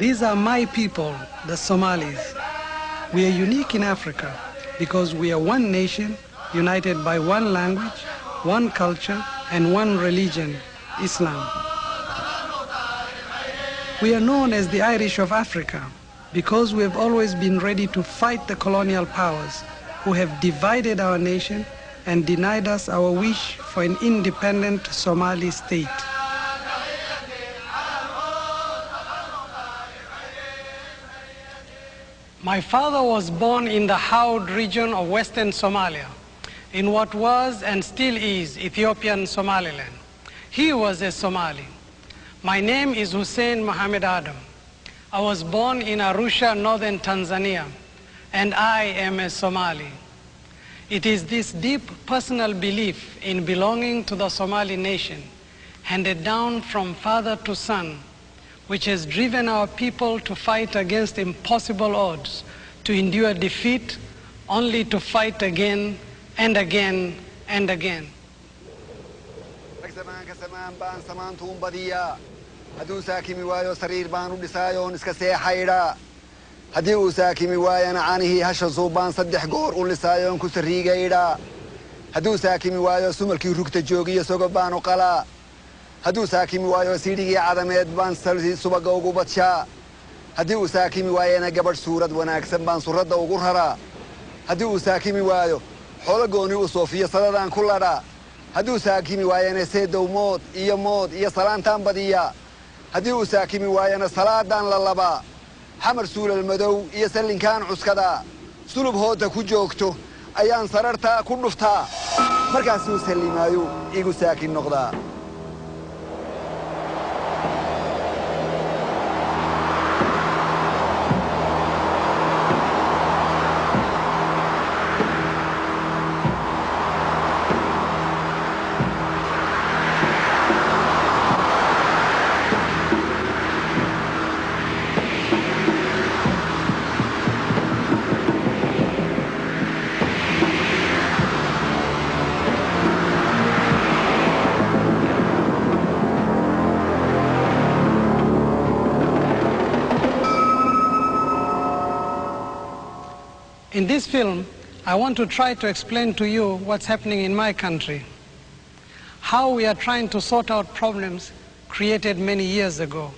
These are my people, the Somalis. We are unique in Africa because we are one nation, united by one language, one culture, and one religion, Islam. We are known as the Irish of Africa because we have always been ready to fight the colonial powers who have divided our nation and denied us our wish for an independent Somali state. My father was born in the Haud region of western Somalia, in what was and still is Ethiopian Somaliland. He was a Somali. My name is Hussein Mohammed Adam. I was born in Arusha, northern Tanzania, and I am a Somali. It is this deep personal belief in belonging to the Somali nation, handed down from father to son, which has driven our people to fight against impossible odds, to endure defeat, only to fight again and again and again. هدي وساكي موايا عانيه هش الزوبان صدح قور ولسايون كسريقة إيدا هدو ساكي موايا سمركي ركت جوجية سوقبان وقلا هدو ساكي موايا سيدي عدميت بان سلسي سبقا وقوبتشا هدي وساكي موايا نقبر سورة وناكسن بان سورة وقرهرا هدي وساكي موايا حولقوني وصوفية صددان كلها هدو ساكي موايا نسيد وموت إيا صلان تنبدية هدي وساكي موايا صلاة دان للبا حمر سول المدو يسلين كان عسكدا سلوب هوتا كجوكتو أيان صررتا كنفتا مركاسو سلي مايو إيقو ساكن نقضا In this film, I want to try to explain to you what's happening in my country, how we are trying to sort out problems created many years ago,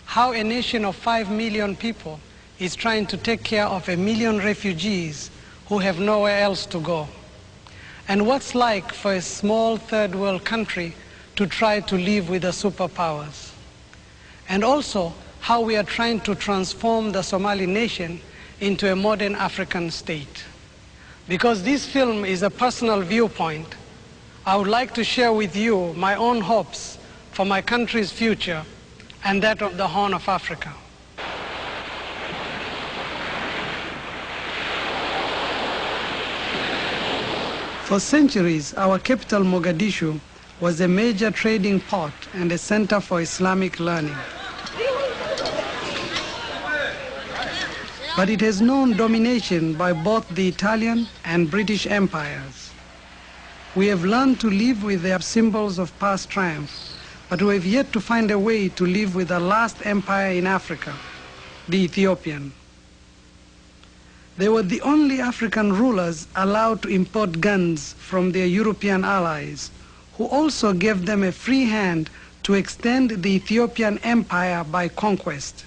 how a nation of 5 million people is trying to take care of 1 million refugees who have nowhere else to go, and what's like for a small third world country to try to live with the superpowers, and also how we are trying to transform the Somali nation into a modern African state. Because this film is a personal viewpoint, I would like to share with you my own hopes for my country's future and that of the Horn of Africa. For centuries, our capital Mogadishu was a major trading port and a center for Islamic learning. But it has known domination by both the Italian and British empires. We have learned to live with their symbols of past triumph, but we have yet to find a way to live with the last empire in Africa, the Ethiopian. They were the only African rulers allowed to import guns from their European allies, who also gave them a free hand to extend the Ethiopian empire by conquest.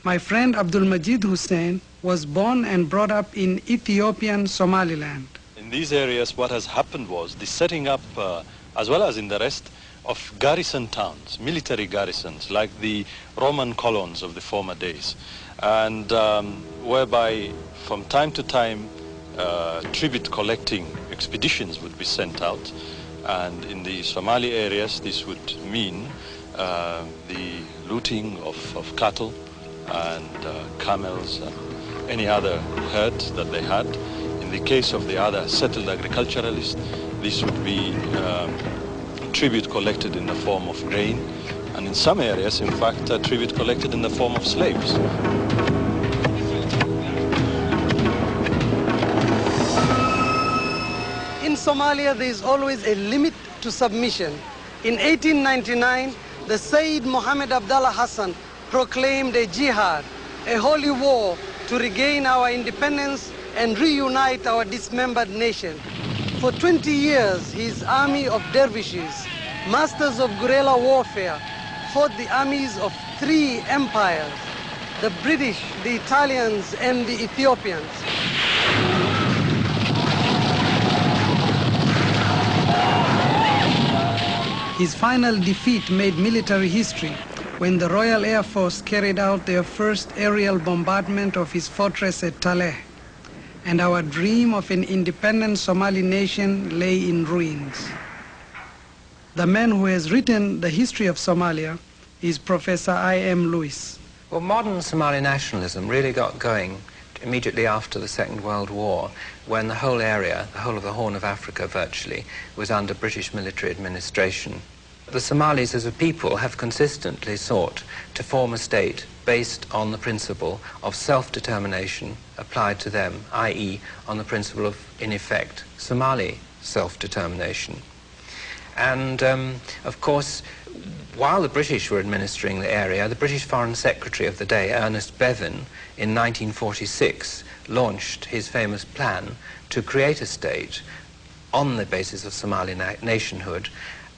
My friend Abdul Majid Hussein was born and brought up in Ethiopian Somaliland. In these areas, what has happened was the setting up, as well as in the rest, of garrison towns, military garrisons, like the Roman colons of the former days, and whereby from time to time tribute collecting expeditions would be sent out. And in the Somali areas, this would mean the looting of cattle and camels and any other herds that they had. In the case of the other settled agriculturalists, this would be tribute collected in the form of grain, and in some areas, in fact, tribute collected in the form of slaves. In Somalia, there is always a limit to submission. In 1899, the Sayyid Mohammed Abdallah Hassan proclaimed a jihad, a holy war to regain our independence and reunite our dismembered nation. For 20 years, his army of dervishes, masters of guerrilla warfare, fought the armies of 3 empires, the British, the Italians, and the Ethiopians. His final defeat made military history when the Royal Air Force carried out their first aerial bombardment of his fortress at Taleh, and our dream of an independent Somali nation lay in ruins. The man who has written the history of Somalia is Professor I.M. Lewis. Well, modern Somali nationalism really got going immediately after the Second World War, when the whole area, the whole of the Horn of Africa virtually, was under British military administration. The Somalis as a people have consistently sought to form a state based on the principle of self-determination applied to them, i.e. on the principle of, in effect, Somali self-determination. And, of course, while the British were administering the area, the British Foreign Secretary of the day, Ernest Bevin, in 1946, launched his famous plan to create a state on the basis of Somali nationhood,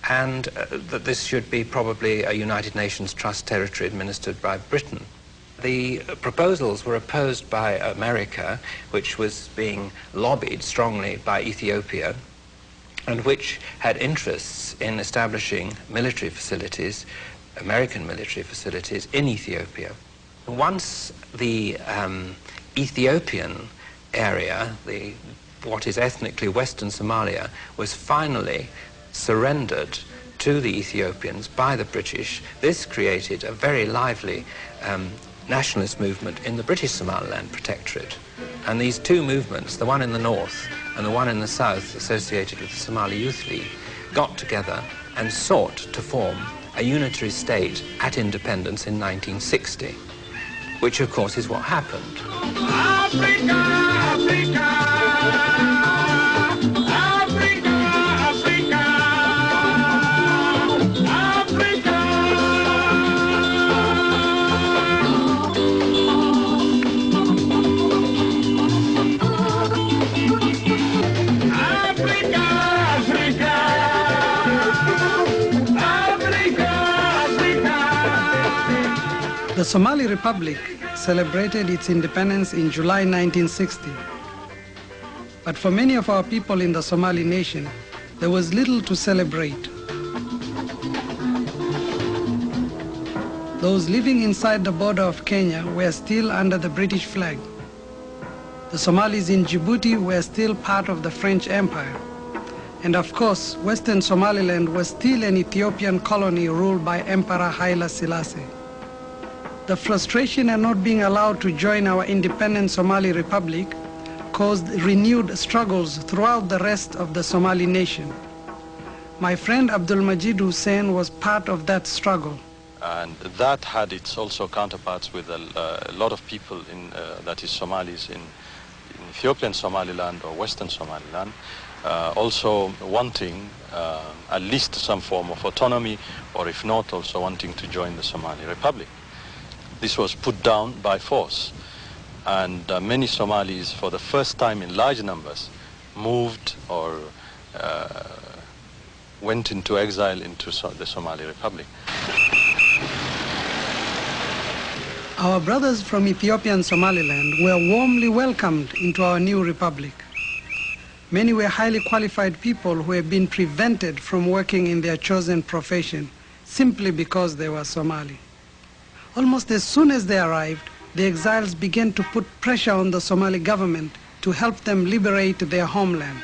and that this should be probably a United Nations Trust territory administered by Britain. The proposals were opposed by America, which was being lobbied strongly by Ethiopia, and which had interests in establishing military facilities, American military facilities, in Ethiopia. Once the Ethiopian area, what is ethnically Western Somalia, was finally surrendered to the Ethiopians by the British, this created a very lively nationalist movement in the British Somaliland Protectorate. And these two movements, the one in the north and the one in the south, associated with the Somali Youth League, got together and sought to form a unitary state at independence in 1960, which of course is what happened. Africa, Africa, Africa, Africa, Africa. The Somali Republic celebrated its independence in July 1960. But for many of our people in the Somali nation, there was little to celebrate. Those living inside the border of Kenya were still under the British flag. The Somalis in Djibouti were still part of the French Empire. And of course, Western Somaliland was still an Ethiopian colony ruled by Emperor Haile Selassie. The frustration at not being allowed to join our independent Somali Republic caused renewed struggles throughout the rest of the Somali nation. My friend Abdul Majid Hussein was part of that struggle. And that had its also counterparts with a lot of people that is Somalis in Ethiopian Somaliland or Western Somaliland, also wanting at least some form of autonomy, or if not, also wanting to join the Somali Republic. This was put down by force, and many Somalis, for the first time in large numbers, moved or went into exile into the Somali Republic. Our brothers from Ethiopian Somaliland were warmly welcomed into our new republic. Many were highly qualified people who had been prevented from working in their chosen profession simply because they were Somali. Almost as soon as they arrived, the exiles began to put pressure on the Somali government to help them liberate their homeland.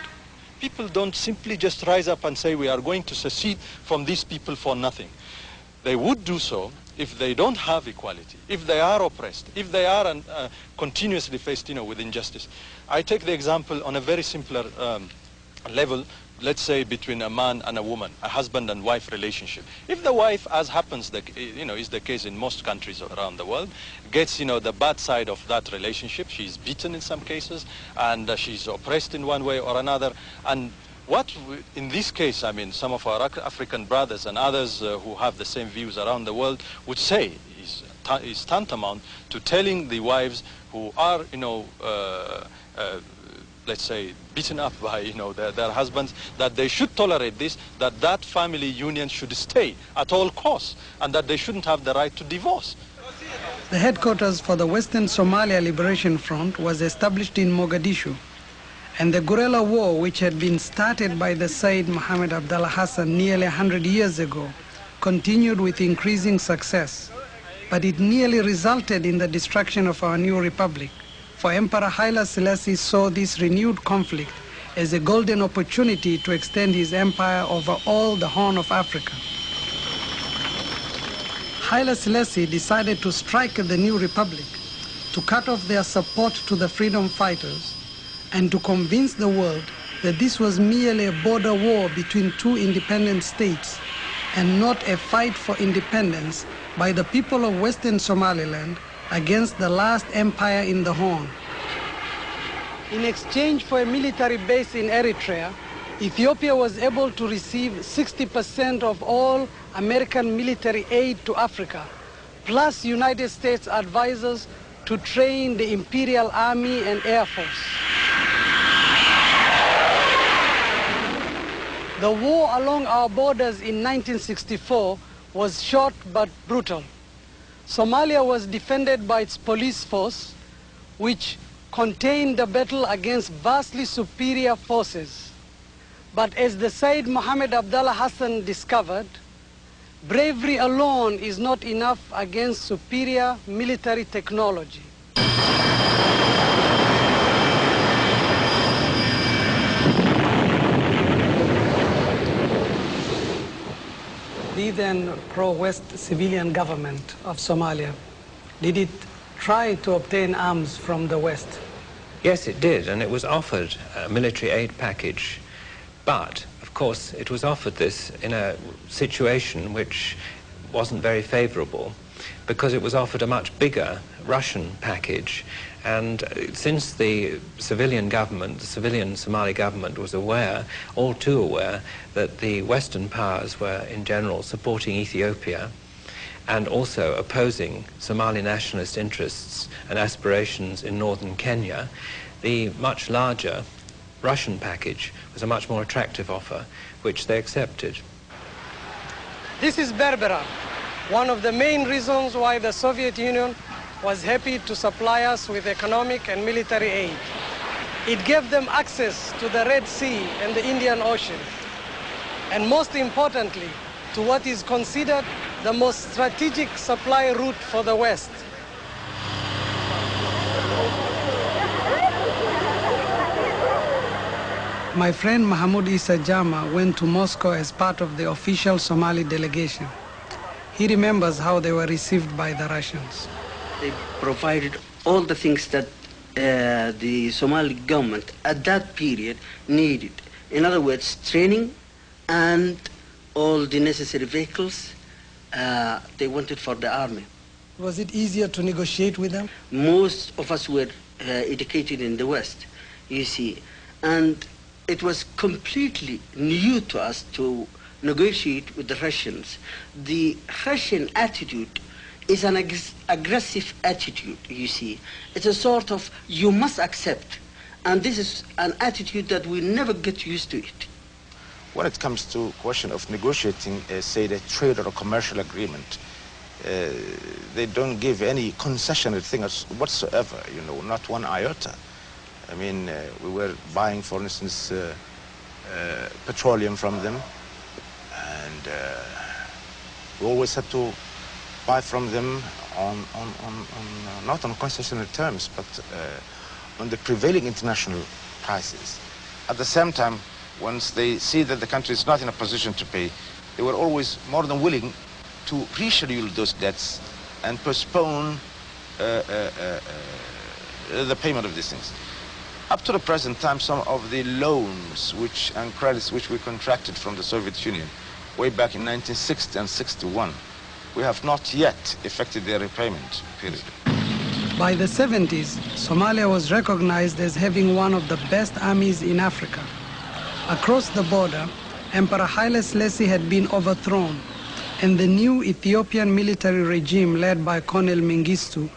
People don't simply just rise up and say we are going to secede from these people for nothing. They would do so if they don't have equality, if they are oppressed, if they are continuously faced with injustice. I take the example on a very simpler level, let's say between a man and a woman, a husband and wife relationship. If the wife, as happens, is the case in most countries around the world, gets, the bad side of that relationship, she's beaten in some cases, and she's oppressed in one way or another, and in this case, some of our African brothers and others who have the same views around the world would say is is tantamount to telling the wives who are, let's say, beaten up by, their husbands, that they should tolerate this, that family union should stay at all costs, and that they shouldn't have the right to divorce. The headquarters for the Western Somalia Liberation Front was established in Mogadishu, and the guerrilla war, which had been started by the Said Mohammed Abdallah Hassan nearly 100 years ago, continued with increasing success. But it nearly resulted in the destruction of our new republic, for Emperor Haile Selassie saw this renewed conflict as a golden opportunity to extend his empire over all the Horn of Africa. Haile Selassie decided to strike the new republic, to cut off their support to the freedom fighters, and to convince the world that this was merely a border war between two independent states and not a fight for independence by the people of Western Somaliland against the last empire in the Horn. In exchange for a military base in Eritrea, Ethiopia was able to receive 60% of all American military aid to Africa, plus United States advisors to train the Imperial Army and Air Force. The war along our borders in 1964 was short but brutal. Somalia was defended by its police force, which contained the battle against vastly superior forces. But as the Said Mohammed Abdallah Hassan discovered, bravery alone is not enough against superior military technology. The then pro-West civilian government of Somalia, did it try to obtain arms from the West? Yes, it did, and it was offered a military aid package. But, of course, it was offered this in a situation which wasn't very favorable, because it was offered a much bigger Russian package. And since the civilian government, the civilian Somali government, was aware, all too aware, that the Western powers were in general supporting Ethiopia and also opposing Somali nationalist interests and aspirations in northern Kenya, the much larger Russian package was a much more attractive offer, which they accepted. This is Berbera, one of the main reasons why the Soviet Union was happy to supply us with economic and military aid. It gave them access to the Red Sea and the Indian Ocean, and most importantly, to what is considered the most strategic supply route for the West. My friend Mahmoud Issa Jama went to Moscow as part of the official Somali delegation. He remembers how they were received by the Russians. They provided all the things that the Somali government at that period needed. In other words, training and all the necessary vehicles they wanted for the army. Was it easier to negotiate with them? Most of us were educated in the West, you see, and it was completely new to us to negotiate with the Russians. The Russian attitude is an aggressive attitude, you see. It's a sort of, you must accept. And this is an attitude that we never get used to it. When it comes to question of negotiating, say, a trade or a commercial agreement, they don't give any concessionary thing whatsoever, not one iota. I mean, we were buying, for instance, petroleum from them, and we always had to buy from them not on concessionary terms, but on the prevailing international prices. At the same time, once they see that the country is not in a position to pay, they were always more than willing to reschedule those debts and postpone the payment of these things. Up to the present time, some of the loans and credits which we contracted from the Soviet Union way back in 1960 and 61, we have not yet effected their repayment period. By the 70s, Somalia was recognized as having one of the best armies in Africa. Across the border, Emperor Haile Selassie had been overthrown, and the new Ethiopian military regime led by Colonel Mengistu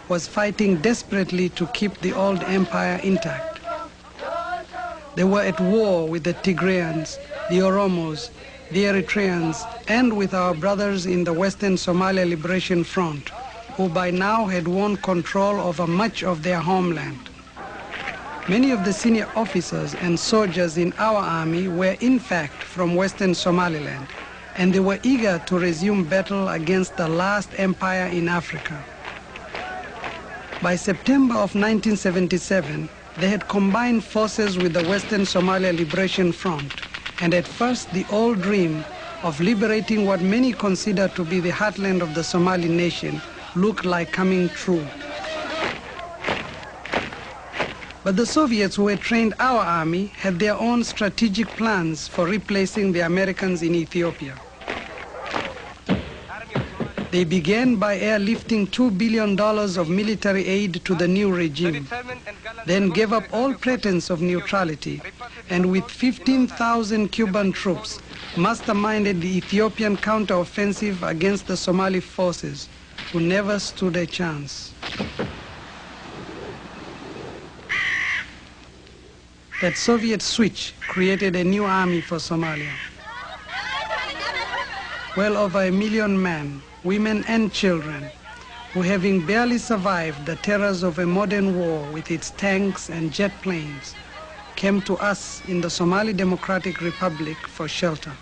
was fighting desperately to keep the old empire intact. They were at war with the Tigrayans, the Oromos, the Eritreans, and with our brothers in the Western Somalia Liberation Front, who by now had won control over much of their homeland. Many of the senior officers and soldiers in our army were in fact from Western Somaliland, and they were eager to resume battle against the last empire in Africa. By September of 1977, they had combined forces with the Western Somalia Liberation Front, and at first the old dream of liberating what many consider to be the heartland of the Somali nation looked like coming true. But the Soviets who had trained our army had their own strategic plans for replacing the Americans in Ethiopia. They began by airlifting $2 billion of military aid to the new regime, then gave up all pretense of neutrality, and with 15,000 Cuban troops, masterminded the Ethiopian counteroffensive against the Somali forces, who never stood a chance. That Soviet switch created a new army for Somalia. Well over 1 million men, women and children, who having barely survived the terrors of a modern war with its tanks and jet planes, came to us in the Somali Democratic Republic for shelter,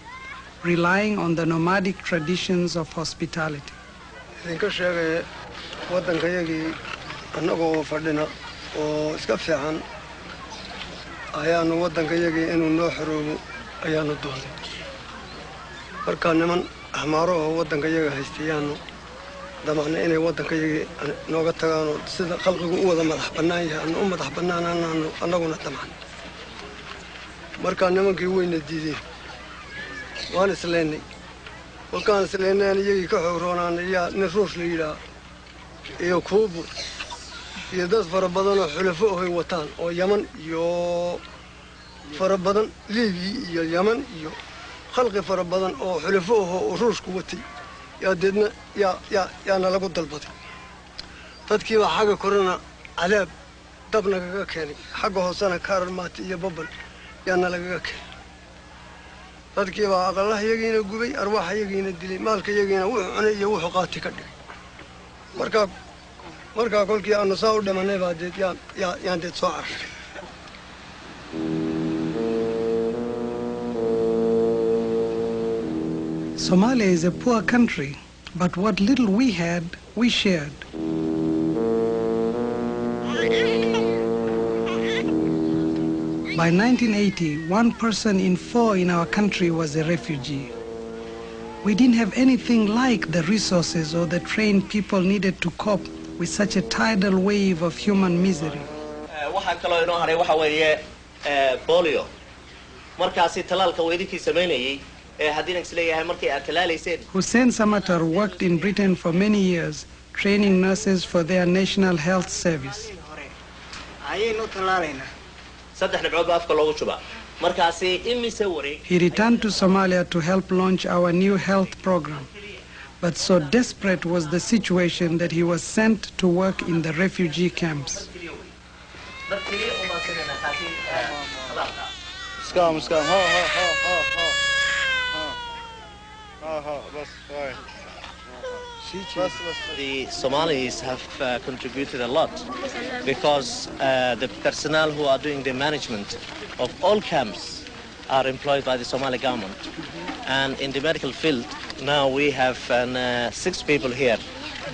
relying on the nomadic traditions of hospitality. ayaanu waddankayagii inuu noo xoroobo ayaanu doonay markaa niman axmaaro oo waddankayaga haystayaanu damacna inay waddankayagii nooga tagaanoo sida khalqigu u wada madax bannaan yahay anna u madax bannaanaanaanu annaguna damacna markaa nimankii weyna diideen waan isleennay kolkaan isleennayaan iyagii ka xoogroonaanay yaa nin ruush la yidhaah iyo kuubu iyo dad fara badan oo xulafo ahay wataan oo yaman iyo fara badan liibiya iyo yaman iyo khalqi fara badan oo xulafo ahoo oo ruushku watay yaa deedna yaana lagu dalbaday dadkii baa xagga korena cadaab dabna kaga keenay xagga hoosena kaarar maati iyo babal yaana lagaga keenay dadkii baa aqalaha iyagiina gubay arwaaxa iyagiina dilay maalka iyagiina wuxuu cunay iyo wuxuu qaati ka dhigay markaa kolkii aanu saa u dhimanay baa deed yaan deed soo carray. Somalia is a poor country, but what little we had, we shared. By 1980, 1 person in 4 in our country was a refugee. We didn't have anything like the resources or the trained people needed to cope with such a tidal wave of human misery. waxaa kaloo inoo haray waxa weeye polio markaasi talaalka weydikii sameynayay haddii isleeyahay markay aad talaalayseen. Hussein Samatar worked in Britain for many years, training nurses for their national health service. ayaynu talaalayna saddex dhibcood baa afka loogu shubaa markaasi imise wareeg. He returned to Somalia to help launch our new health program. But so desperate was the situation that he was sent to work in the refugee camps. The Somalis have contributed a lot because the personnel who are doing the management of all camps are employed by the Somali government. And in the medical field, now we have 6 people here,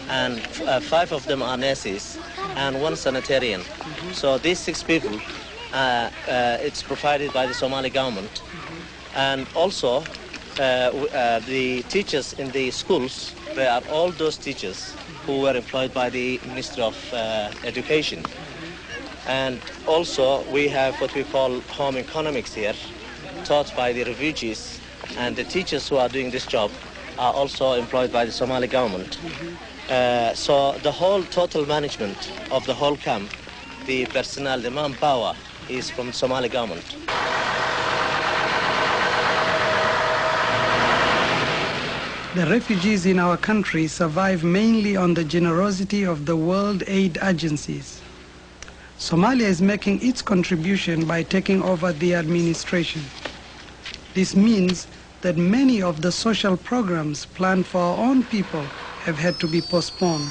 and 5 of them are nurses and 1 sanitarian. So these 6 people, it's provided by the Somali government. And also, the teachers in the schools, they are all those teachers who were employed by the Ministry of Education. And also, we have what we call home economics here, taught by the refugees. And the teachers who are doing this job are also employed by the Somali government. So the whole total management of the whole camp, the personnel, the manpower, is from the Somali government. The The refugees in our country survive mainly on the generosity of the world aid agencies. Somalia is making its contribution by taking over the administration. This means that many of the social programs planned for our own people have had to be postponed,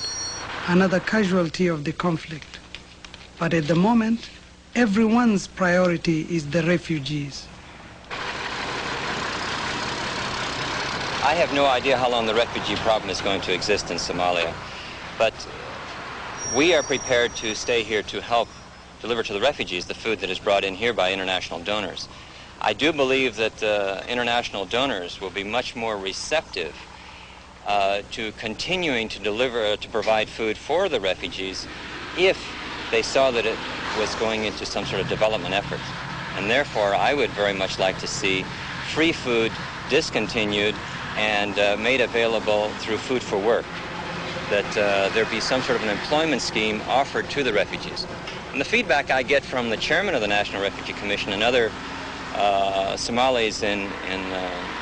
another casualty of the conflict. But at the moment, everyone's priority is the refugees. I have no idea how long the refugee problem is going to exist in Somalia, but we are prepared to stay here to help deliver to the refugees the food that is brought in here by international donors. I do believe that international donors will be much more receptive to continuing to provide food for the refugees if they saw that it was going into some sort of development effort. And therefore, I would very much like to see free food discontinued and made available through Food for Work, that there be some sort of an employment scheme offered to the refugees. And the feedback I get from the chairman of the National Refugee Commission and other Somalis in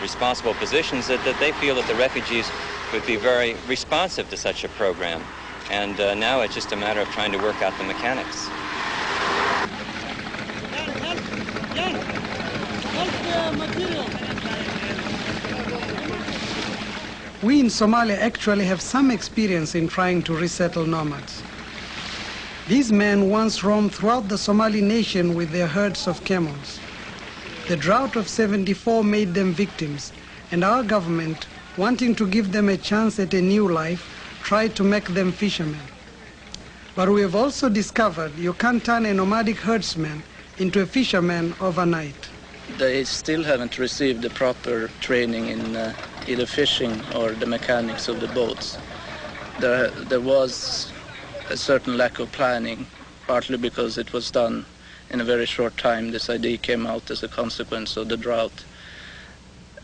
responsible positions that they feel that the refugees would be very responsive to such a program. And now it's just a matter of trying to work out the mechanics. We in Somalia actually have some experience in trying to resettle nomads. These men once roamed throughout the Somali nation with their herds of camels. The drought of '74 made them victims, and our government, wanting to give them a chance at a new life, tried to make them fishermen. But we have also discovered you can't turn a nomadic herdsman into a fisherman overnight. They still haven't received the proper training in either fishing or the mechanics of the boats. There was a certain lack of planning, partly because it was done in a very short time. This idea came out as a consequence of the drought.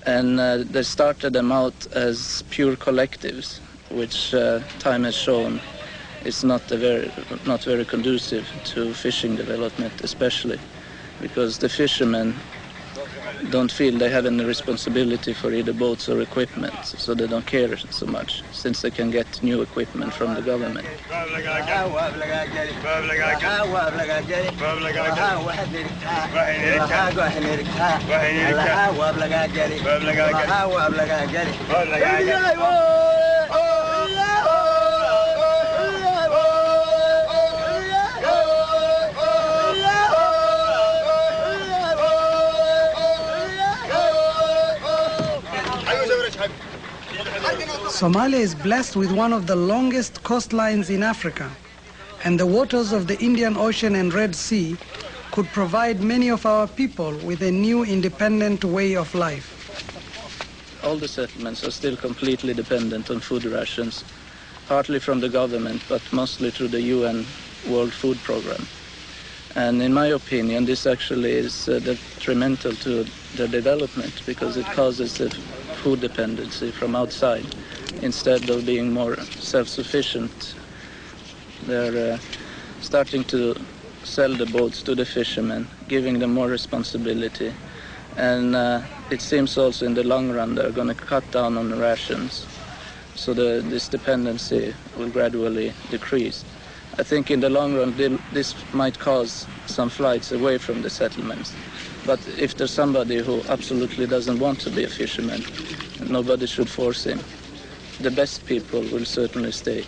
And they started them out as pure collectives, which time has shown is not very conducive to fishing development, especially because the fishermen don't feel they have any responsibility for either boats or equipment, so they don't care so much, since they can get new equipment from the government. Somalia is blessed with one of the longest coastlines in Africa, and the waters of the Indian Ocean and Red Sea could provide many of our people with a new independent way of life. All the settlements are still completely dependent on food rations, partly from the government, but mostly through the UN World Food Program. And in my opinion, this actually is detrimental to their development, because it causes a food dependency from outside instead of being more self-sufficient. They're starting to sell the boats to the fishermen, giving them more responsibility. And it seems also in the long run they're going to cut down on the rations, so this dependency will gradually decrease. I think in the long run this might cause some flights away from the settlements. But if there's somebody who absolutely doesn't want to be a fisherman, nobody should force him. The best people will certainly stay.